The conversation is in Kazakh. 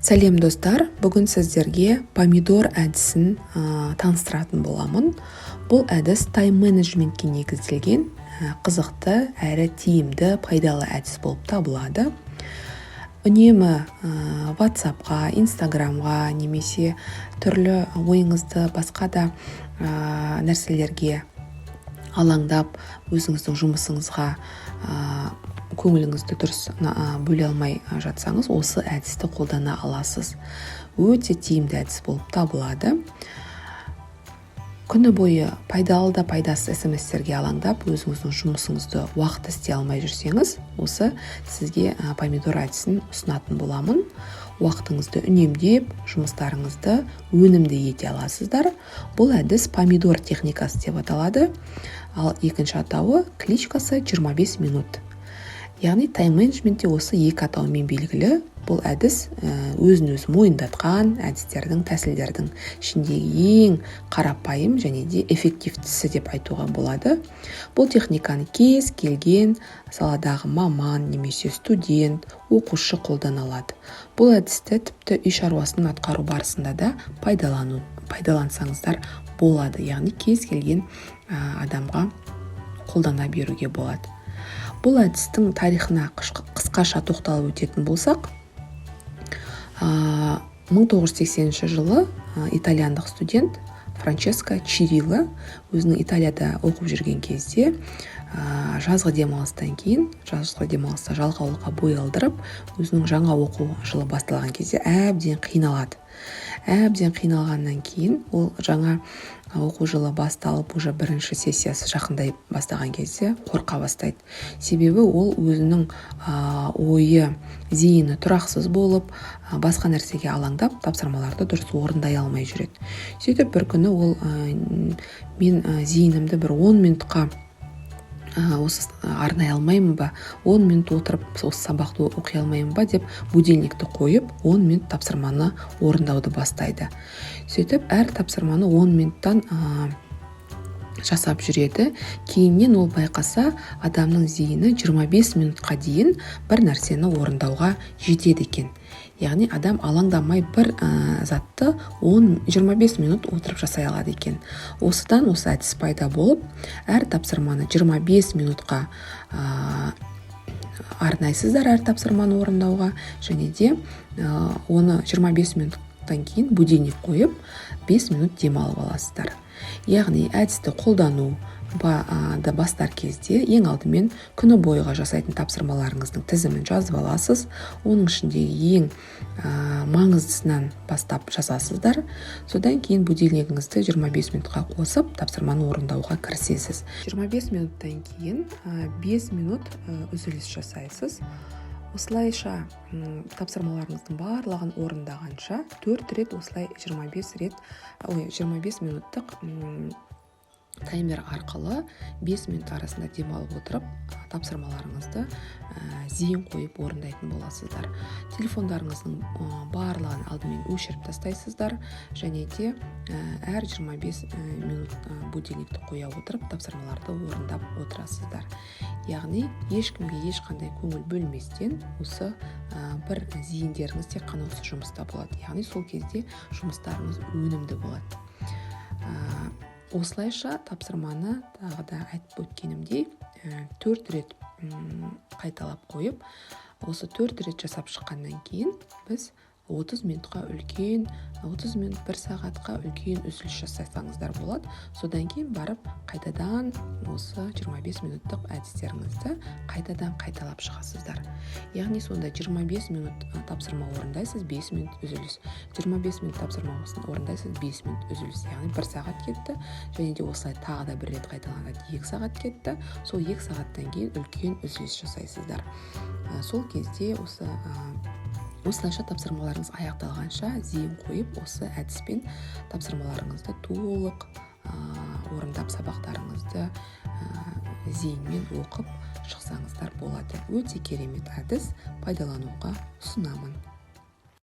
Сәлем достар, бүгін сіздерге помидор әдісін таныстыратын боламын. Бұл әдіс тайм-менеджментке негізделген қызықты әрі тиімді пайдалы әдіс болып табылады. Үнемі WhatsApp-ға, Instagram-ға немесе түрлі ойыңызды басқа да нәрселерге алаңдап, өзіңіздің жұмысыңызға көңіліңізді дұрыс бөле алмай жатсаңыз, осы әдісті қолдана аласыз. Өте тиімді әдіс болып табылады. Күні бойы пайдалы да пайдасыз SMS-терге алаңдап, өзіңіздің жұмысыңызды уақыт істей алмай жүрсеңіз, осы сізге помидор әдісін ұсынатын боламын. Уақытыңызды үнемдеп, жұмыстарыңызды өнімді ете аласыздар. Бұл әдіс помидор техникасы деп аталады. Ал екінші атауы кличкасы 25 минут. Яғни тайм-менеджментте осы екі атаумен белгілі. Бұл әдіс өзін-өзі мойындатқан әдістердің, тәсілдердің ішіндегі ең қарапайым және де эффективтісі деп айтуға болады. Бұл техниканы кез келген саладағы маман немесе студент, оқушы қолдана алады. Бұл әдісті тіпті үй шаруасын атқару барысында да пайдалансаңыздар болады. Яғни кез келген адамға қолдана беруге болады. Бұл әдістің тарихына қысқаша тоқталып өтетін болсақ, 1980 жылы итальяндық студент Франческо Чирило өзінің Италияда оқып жүрген кезде жазғы демалыстан кейін, жазғы демалыста жалғаулыққа бой алдырып, өзінің жаңа оқу жылы басталған кезде әбден қиналады. Әбден қиналғаннан кейін ол жаңа оқу жылы басталып, уже бірінші сессиясы жақындай бастаған кезде қорқа бастайды. Себебі ол өзінің ойы, зейіні тұрақсыз болып, басқа нәрсеге алаңдап, тапсырмаларды дұрыс орындай алмай жүреді. Сөйтіп бір күні ол мен зейінімді бір 10 минутқа осы арнай алмаймын ба, 10 минут отырып осы сабақты оқи алмаймын ба деп будильникті қойып, 10 минут тапсырманы орындауды бастайды. Сөйтіп әр тапсырманы 10 минуттан жасап жүреді. Кейіннен ол байқаса, адамның зейіні 25 минутқа дейін бір нәрсені орындауға жетеді екен. Яғни адам алаңдамай бір затты 25 минут отырып жасай алады екен. Осыдан осы әдіс пайда болып, әр тапсырманы 25 минутқа арнайсыздар әр тапсырманы орындауға, және де оны 25 минуттан кейін будильник қойып, 5 минут демалып аласыздар. Яғни әдісті қолдану бастар кезде ең алдымен күні бойға жасайтын тапсырмаларыңыздың тізімін жазып аласыз. Оның ішіндегі ең маңыздысынан бастап жазасыздар. Содан кейін будильнигіңізді 25 минутқа қосып, тапсырманы орындауға кірісесіз. 25 минуттан кейін 5 минут үзіліс жасайсыз. Осылайша тапсырмаларыңыздың барлығын орындағанша 4 рет осылай 25 минуттық таймер арқылы 5 минут арасында демалып отырып, тапсырмаларыңызды зейін қойып орындайтын боласыздар. Телефондарыңыздың барлығын алдымен өшіріп тастайсыздар, және де әр 25 минут будильникті қоя отырып, тапсырмаларды орындап отырасыздар. Яғни ешкімге ешқандай көңіл бөлместен осы бір зейіндеріңіз тек қана осы жұмыста болады. Яғни сол кезде жұмыстарыңыз өнімді болады. Осылайша тапсырманы тағы да айтып өткенімдей 4 рет қайталап қойып, осы 4 рет жасап шыққаннан кейін біз 30 минутқа үлкен, 30 минут 1 сағатқа үлкен үзіліс жасасаңыздар болады. Содан кейін барып қайтадан осы 25 минуттық әдістеріңізді қайтадан қайталап шығасыздар. Яғни сонда 25 минут тапсырма орындайсыз, 5 минут үзіліс. 25 минут тапсырма орындайсыз, 5 минут үзіліс. Яғни 1 сағат кетті, және де осылай тағы да 1 рет қайталанады, 2 сағат кетті. Сол 2 сағаттан кейін үлкен үзіліс жасайсыздар. Сол кезде осылайша тапсырмаларыңыз аяқталғанша зейін қойып, осы әдіспен тапсырмаларыңызды толық орындап, сабақтарыңызды зейінмен оқып шықсаңыздар болады. Өте керемет әдіс, пайдалануға ұсынамын.